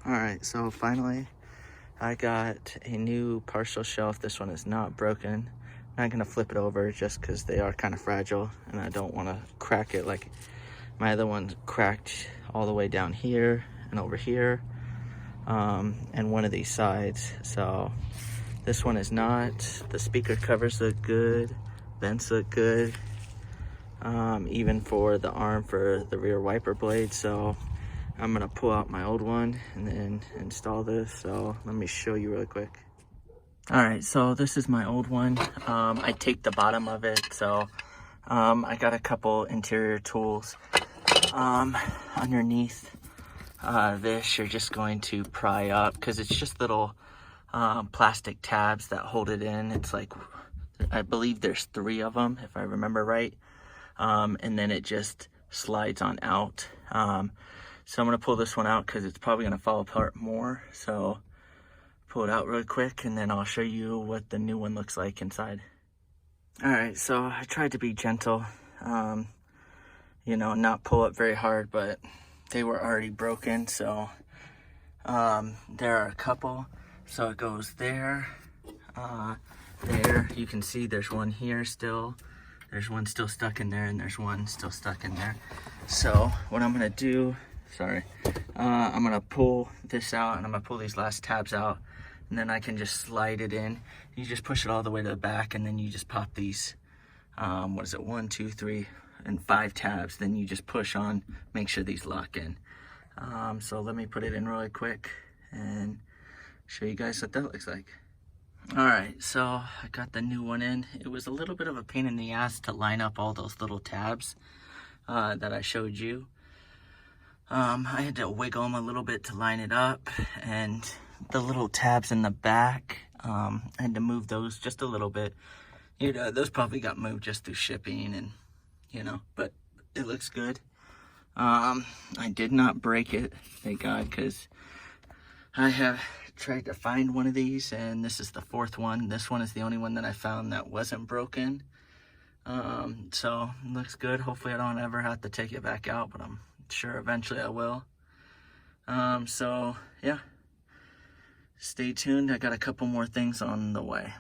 All right, so finally I got a new parcel shelf. This one is not broken. I'm not gonna flip it over just because they are kind of fragile and I don't want to crack it like my other one's cracked all the way down here and over here, and one of these sides. So this one is not. The speaker covers look good, vents look good, even for the arm for the rear wiper blade. So I'm gonna pull out my old one and then install this. So let me show you really quick. All right, so this is my old one. I take the bottom of it. So I got a couple interior tools. Underneath this, you're just going to pry up because it's just little plastic tabs that hold it in. It's like, I believe there's 3 of them if I remember right. And then it just slides on out. So I'm gonna pull this one out because it's probably gonna fall apart more. So pull it out really quick and then I'll show you what the new one looks like inside. All right, so I tried to be gentle, you know, not pull up very hard, but they were already broken. So there are a couple. So it goes there, there. You can see there's one here still. There's one still stuck in there and there's one still stuck in there. So what I'm gonna do, I'm gonna pull this out and I'm gonna pull these last tabs out and then I can just slide it in. You just push it all the way to the back and then you just pop these, 1, 2, 3, and 5 tabs. Then you just push on, make sure these lock in. So let me put it in really quick and show you guys what that looks like. All right, so I got the new one in. It was a little bit of a pain in the ass to line up all those little tabs that I showed you. I had to wiggle them a little bit to line it up, and the little tabs in the back, I had to move those just a little bit. You know, those probably got moved just through shipping and, you know, but it looks good. I did not break it, thank God, because I have tried to find one of these and this is the 4th one. This one is the only one that I found that wasn't broken. So it looks good. Hopefully I don't ever have to take it back out, but I'm sure eventually I will. So yeah, stay tuned. I got a couple more things on the way.